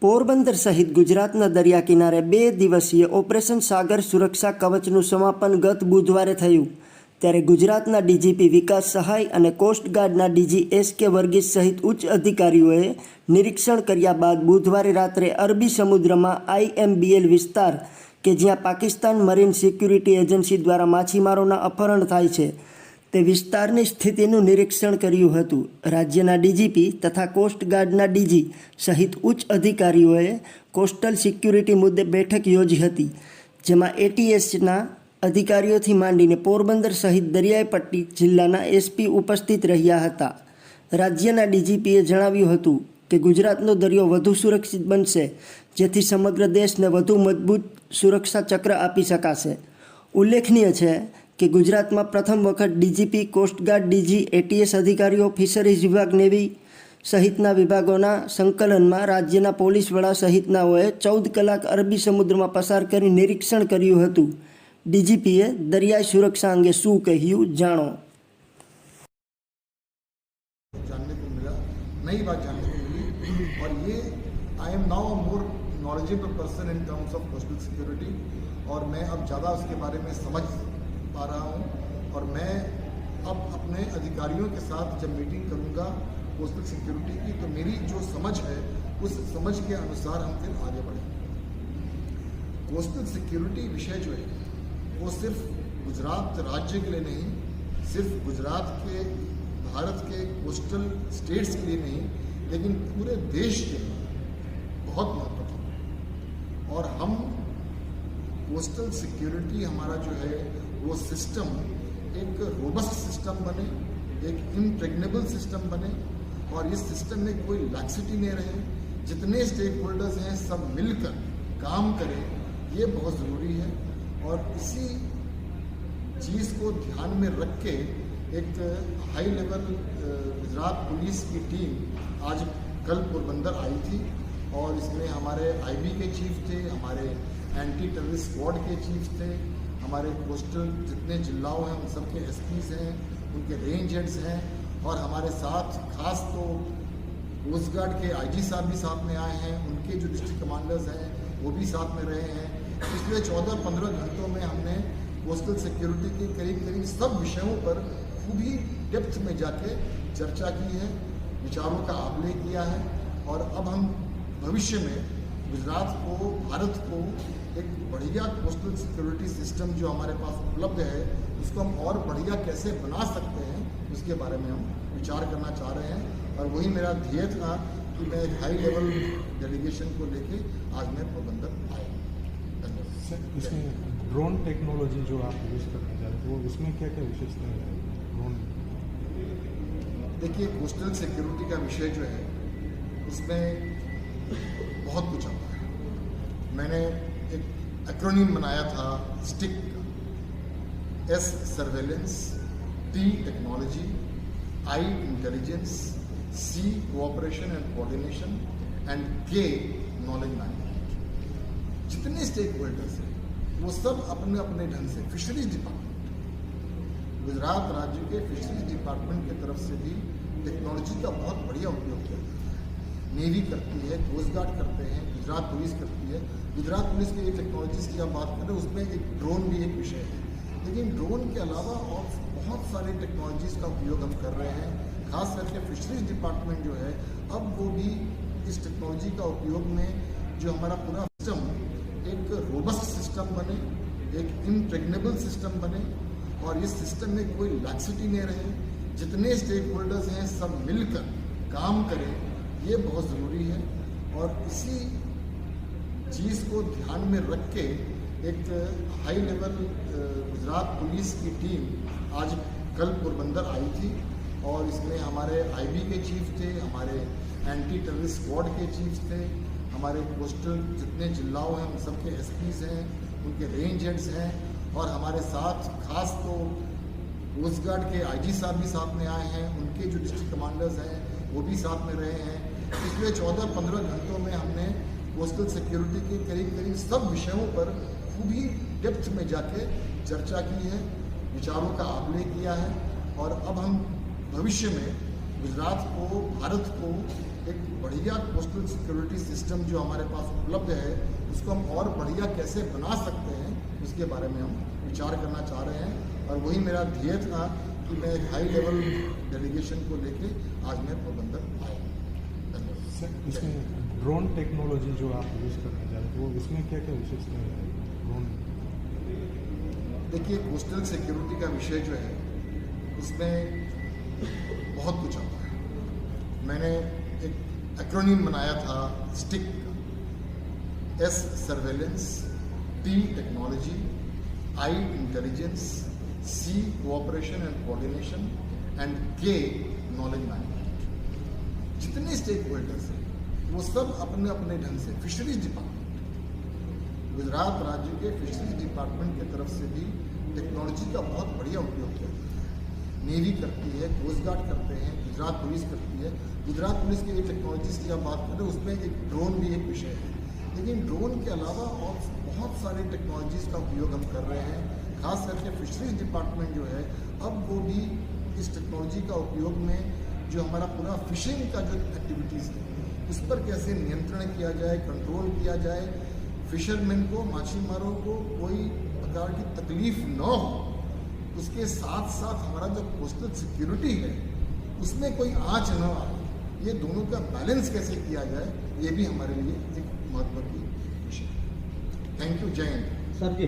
પોરબંદર સહિત ગુજરાતના દરિયા કિનારે 2 દિવસીય ઓપરેશન સાગર સુરક્ષા કવચનું સમાપન ગત બુધવારે થયું, ત્યારે ગુજરાતના ડીજીપી વિકાસ સહાય અને કોસ્ટગાર્ડના ડીજી એસ.કે. વર્ગીસ સહિત ઉચ્ચ અધિકારીઓએ નિરીક્ષણ કર્યા બાદ બુધવારે રાત્રે અરબી સમુદ્રમાં IMBL વિસ્તાર કે જ્યાં પાકિસ્તાન મરીન સિક્યુરિટી એજન્સી દ્વારા માછીમારોના અપહરણ થાય છે તે વિસ્તારની સ્થિતિનું નિરીક્ષણ કર્યું હતું. રાજ્યના ડીજીપી તથા કોસ્ટગાર્ડના ડીજી સહિત ઉચ્ચ અધિકારીઓએ કોસ્ટલ સિક્યુરિટી મુદ્દે બેઠક યોજી હતી, જેમાં ATSના અધિકારીઓથી માંડીને પોરબંદર સહિત દરિયાઈ પટ્ટી જિલ્લાના SP ઉપસ્થિત રહ્યા હતા. રાજ્યના ડીજીપીએ જણાવ્યું હતું કે ગુજરાતનો દરિયો વધુ સુરક્ષિત બનશે, જેથી સમગ્ર દેશને વધુ મજબૂત સુરક્ષા ચક્ર આપી શકાશે. ઉલ્લેખનીય છે કે ગુજરાતમાં પ્રથમ વખત ડીજીપી, કોસ્ટગાર્ડ ડીજી, ATS અધિકારીઓ, ફિશરીઝ વિભાગ, નેવી સહિતના વિભાગોના સંકલનમાં રાજ્યના પોલીસ વડા સહિતનાઓએ 14 કલાક અરબી સમુદ્રમાં પસાર કરી નિરીક્ષણ કર્યું હતું. ડીજીપીએ દરિયાઈ સુરક્ષા અંગે શું કહ્યું, જાણો. जानने को मिला, नई बात जानने को मिली और ये I am now a more knowledgeable person in terms of coastal security और मैं अब ज़्यादा उसके बारे में समझ पा रहा हूँ और मैं अब अपने अधिकारियों के साथ जब मीटिंग करूँगा कोस्टल सिक्योरिटी की तो मेरी जो समझ है उस समझ के अनुसार हम फिर आगे बढ़ेंगे. कोस्टल सिक्योरिटी विषय जो है वो सिर्फ गुजरात राज्य के लिए नहीं, सिर्फ गुजरात के भारत के कोस्टल स्टेट्स के लिए नहीं, लेकिन पूरे देश के लिए बहुत महत्वपूर्ण है. और हम कोस्टल सिक्योरिटी हमारा जो है वो सिस्टम एक रोबस्ट सिस्टम बने, एक इम्प्रेग्नेबल सिस्टम बने और इस सिस्टम में कोई लैक्सिटी नहीं रहे. जितने स्टेक होल्डर्स हैं सब मिलकर काम करें, ये बहुत ज़रूरी है. और इसी चीज़ को ध्यान में रख के एक हाई लेवल गुजरात पुलिस की टीम आज कल पोरबंदर आई थी और इसमें हमारे IB के चीफ थे, हमारे एंटी टेररिस्ट स्क्वाड के चीफ थे, हमारे कोस्टल जितने जिलाओं हैं उन सब के SPs हैं, उनके रेंज हेड्स हैं और हमारे साथ खास तो कोस्ट गार्ड के IG साहब भी साथ में आए हैं, उनके जो डिस्ट्रिक्ट कमांडर्स हैं वो भी साथ में रहे हैं. पिछले 14-15 घंटों में हमने कोस्टल सिक्योरिटी के करीब सब विषयों पर खूब ही डेप्थ में जाके चर्चा की है, विचारों का आबले किया है और अब हम भविष्य में गुजरात को, भारत को एक बढ़िया कोस्टल सिक्योरिटी सिस्टम जो हमारे पास उपलब्ध है उसको हम और बढ़िया कैसे बना सकते हैं उसके बारे में हम विचार करना चाह रहे हैं. और वही मेरा ध्येय था कि मैं एक हाई लेवल डेलीगेशन को लेके आज मैं पोरबंदर आया. इसमें ड्रोन टेक्नोलॉजी जो आप यूज़ करना चाह रहे हैं वो उसमें क्या क्या विशेषताएं हैं ड्रोन? देखिए, कोस्टल सिक्योरिटी का विषय जो है उसमें बहुत कुछ आता है. मैंने एक एक्रोनिम बनाया था स्टिक का, S surveillance, T technology, I intelligence, C cooperation and coordination and K knowledge management. जितने स्टेक होल्डर्स हैं वो सब अपने अपने ढंग से फिशरीज डिपार्टमेंट, गुजरात राज्य के फिशरीज डिपार्टमेंट की तरफ से भी टेक्नोलॉजी का बहुत बढ़िया उपयोग किया जाता है. नेवी करती है, कोस्ट गार्ड करते हैं, गुजरात पुलिस करती है. गुजरात पुलिस के ये टेक्नोलॉजीज की आप बात करें उसमें एक ड्रोन भी एक विषय है, लेकिन ड्रोन के अलावा और बहुत सारे टेक्नोलॉजीज का उपयोग हम कर रहे हैं. खास करके फिशरीज डिपार्टमेंट जो है अब वो भी इस टेक्नोलॉजी का उपयोग में जो हमारा पूरा सिस्टम एक रोबस्ट सिस्टम बने, एक इम्प्रेग्नेबल सिस्टम बने और इस सिस्टम में कोई लैक्सिटी नहीं रहे. जितने स्टेक होल्डर्स हैं सब मिलकर काम करें, ये बहुत ज़रूरी है. और इसी चीज़ को ध्यान में रख के एक हाई लेवल गुजरात पुलिस की टीम आज कल पोरबंदर आई थी और इसमें हमारे IB के चीफ थे, हमारे एंटी टेररिस्ट स्क्वाड के चीफ थे, हमारे कोस्टल जितने जिलाओं हैं उन सब के SPs हैं, उनके रेंज हेड्स हैं और हमारे साथ खास तो कोस्ट गार्ड के IG साहब भी साथ में आए हैं, उनके जो डिस्ट्रिक्ट कमांडर्स हैं वो भी साथ में रहे हैं. पिछले 14-15 घंटों में हमने कोस्टल सिक्योरिटी के करीब सब विषयों पर खूब ही डेप्थ में जाके चर्चा की है, विचारों का आबले किया है और अब हम भविष्य में गुजरात को, भारत को एक बढ़िया कोस्टल सिक्योरिटी सिस्टम जो हमारे पास उपलब्ध है उसको हम और बढ़िया कैसे बना सकते हैं उसके बारे में हम विचार करना चाह रहे हैं। और वही मेरा ध्येय था कि मैं एक हाई लेवल डेलीगेशन को लेके आज मैं पोरबंदर आया। धन्यवाद। सर इसमें ड्रोन टेक्नोलॉजी जो आप यूज़ करने जा रहे हैं वो इसमें क्या क्या विशेषताएं हैं ड्रोन? देखिए, कोस्टल सिक्योरिटी का विषय जो है उसमें बहुत कुछ आता है। मैंने एक एक्रोनिम बनाया था स्टिक का, S surveillance, T technology, I intelligence, C cooperation and coordination and K knowledge management. जितने स्टेक होल्डर्स हैं वो सब अपने अपने ढंग से, फिशरीज डिपार्टमेंट, गुजरात राज्य के फिशरीज डिपार्टमेंट की तरफ से भी टेक्नोलॉजी का बहुत बढ़िया उपयोग किया जाता है। नेवी करती है, कोस्ट गार्ड करते हैं, गुजरात पुलिस करती है। गुजरात पुलिस की जो टेक्नोलॉजीज की आप बात करें उसमें एक ड्रोन भी एक विषय है, लेकिन ड्रोन के अलावा और बहुत सारी टेक्नोलॉजीज का उपयोग हम कर रहे हैं। खास करके फिशरीज डिपार्टमेंट जो है अब वो भी इस टेक्नोलॉजी का उपयोग में जो हमारा पूरा फिशिंग का जो एक्टिविटीज़ है उस पर कैसे नियंत्रण किया जाए, कंट्रोल किया जाए, फिशरमैन को, माछीमारों को कोई प्रकार की तकलीफ न हो, उसके साथ साथ हमारा जो कोस्टल सिक्योरिटी है उसमें कोई आँच न आए, ये दोनों का बैलेंस कैसे किया जाए ये भी हमारे लिए एक महत्व की विषय है। Thank you. जय हिंद। सर जी